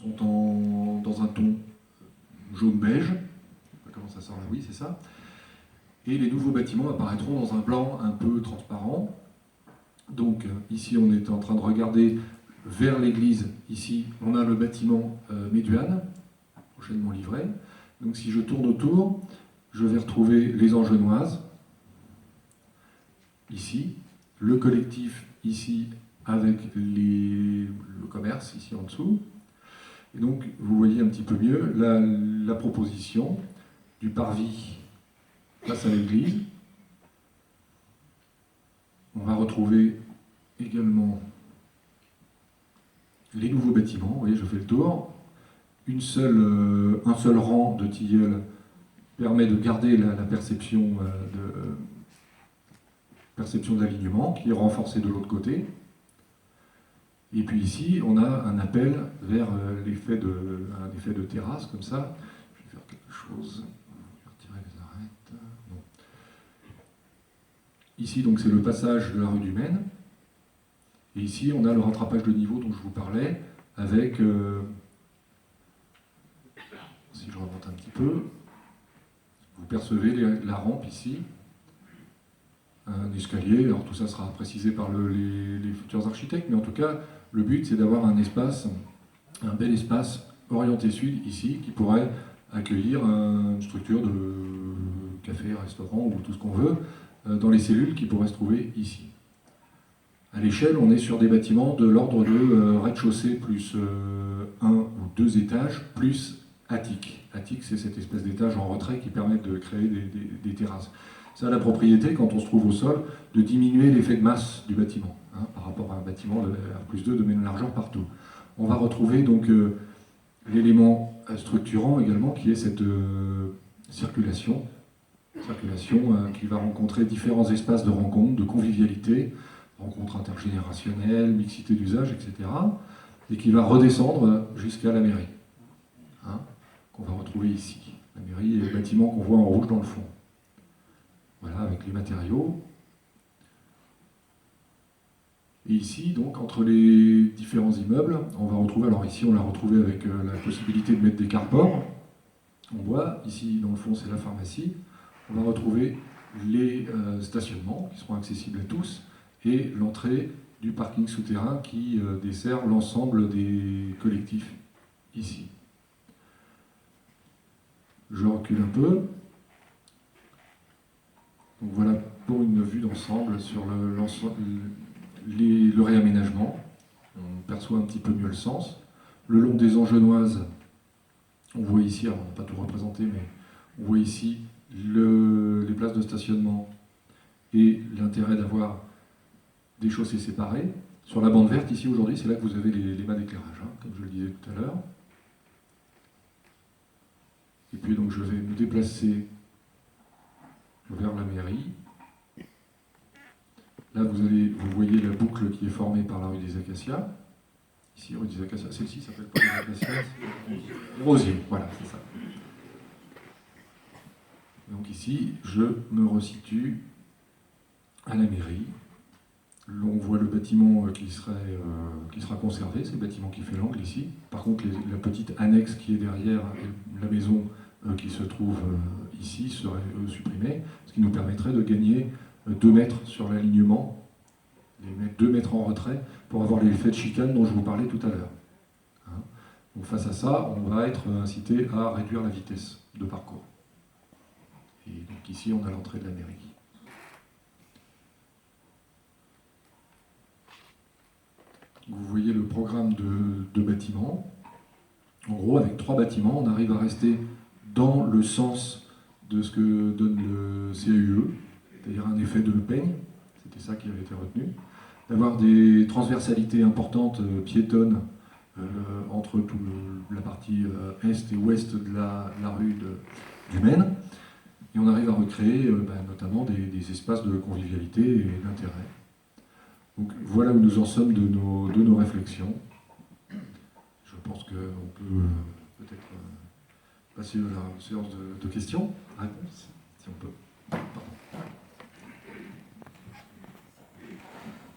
sont dans un ton jaune-beige. Comment ça sort là? Oui, c'est ça. Et les nouveaux bâtiments apparaîtront dans un blanc un peu transparent. Donc ici, on est en train de regarder vers l'église. Ici, on a le bâtiment Méduane, prochainement livré. Donc si je tourne autour, je vais retrouver les Angenoises, ici, le collectif ici avec le commerce ici en dessous. Et donc vous voyez un petit peu mieux la proposition du parvis face à l'église. On va retrouver également les nouveaux bâtiments. Vous voyez, je fais le tour. Un seul rang de tilleuls permet de garder la perception d'alignement qui est renforcée de l'autre côté. Et puis ici, on a un appel vers un effet de terrasse, comme ça. Je vais faire quelque chose. Je vais retirer les arêtes. Bon. Ici, donc, c'est le passage de la rue du Maine. Et ici, on a le rattrapage de niveau dont je vous parlais, avec, si je remonte un petit peu, vous percevez la rampe ici, un escalier. Alors tout ça sera précisé par les futurs architectes, mais en tout cas, le but, c'est d'avoir un bel espace orienté sud ici, qui pourrait accueillir une structure de café, restaurant ou tout ce qu'on veut, dans les cellules qui pourraient se trouver ici. À l'échelle, on est sur des bâtiments de l'ordre de rez-de-chaussée plus un ou deux étages, plus attique. Attique, c'est cette espèce d'étage en retrait qui permet de créer des terrasses. Ça a la propriété, quand on se trouve au sol, de diminuer l'effet de masse du bâtiment, par rapport à un bâtiment de R+2 de même largeur partout. On va retrouver donc l'élément structurant également, qui est cette circulation qui va rencontrer différents espaces de rencontre, de convivialité, rencontres intergénérationnelles, mixité d'usage, etc. Et qui va redescendre jusqu'à la mairie, qu'on va retrouver ici. La mairie est le bâtiment qu'on voit en rouge dans le fond. Voilà, avec les matériaux. Et ici, donc, entre les différents immeubles, on va retrouver, alors ici on l'a retrouvé avec la possibilité de mettre des carports en bois. Ici, dans le fond, c'est la pharmacie. On va retrouver les stationnements qui seront accessibles à tous, et l'entrée du parking souterrain qui dessert l'ensemble des collectifs ici. Je recule un peu. Donc voilà pour une vue d'ensemble sur le réaménagement. On perçoit un petit peu mieux le sens. Le long des Angenoises, on voit ici, alors on n'a pas tout représenté, mais on voit ici les places de stationnement et l'intérêt d'avoir des chaussées séparées. Sur la bande verte, ici, aujourd'hui, c'est là que vous avez les mâts d'éclairage, comme je le disais tout à l'heure. Et puis, donc, je vais me déplacer vers la mairie. Là, vous voyez la boucle qui est formée par la rue des Acacias. Ici, rue des Acacias. Celle-ci s'appelle pas les Acacias, c'est Rosier. Voilà, c'est ça. Donc ici, je me resitue à la mairie. On voit le bâtiment qui sera conservé, c'est le bâtiment qui fait l'angle ici. Par contre, la petite annexe qui est derrière la maison qui se trouve ici serait supprimée, ce qui nous permettrait de gagner 2 mètres sur l'alignement, 2 mètres en retrait, pour avoir l'effet de chicane dont je vous parlais tout à l'heure. Donc face à ça, on va être incité à réduire la vitesse de parcours. Et donc ici, on a l'entrée de la mairie. Vous voyez le programme de bâtiments. En gros, avec 3 bâtiments, on arrive à rester dans le sens de ce que donne le CAUE, c'est-à-dire un effet de peigne, c'était ça qui avait été retenu, d'avoir des transversalités importantes piétonnes entre toute la partie est et ouest de la rue du Maine, et on arrive à recréer notamment des espaces de convivialité et d'intérêt. Donc voilà où nous en sommes de nos réflexions. Je pense qu'on peut peut-être passer à la séance de questions, réponses, si on peut. Pardon.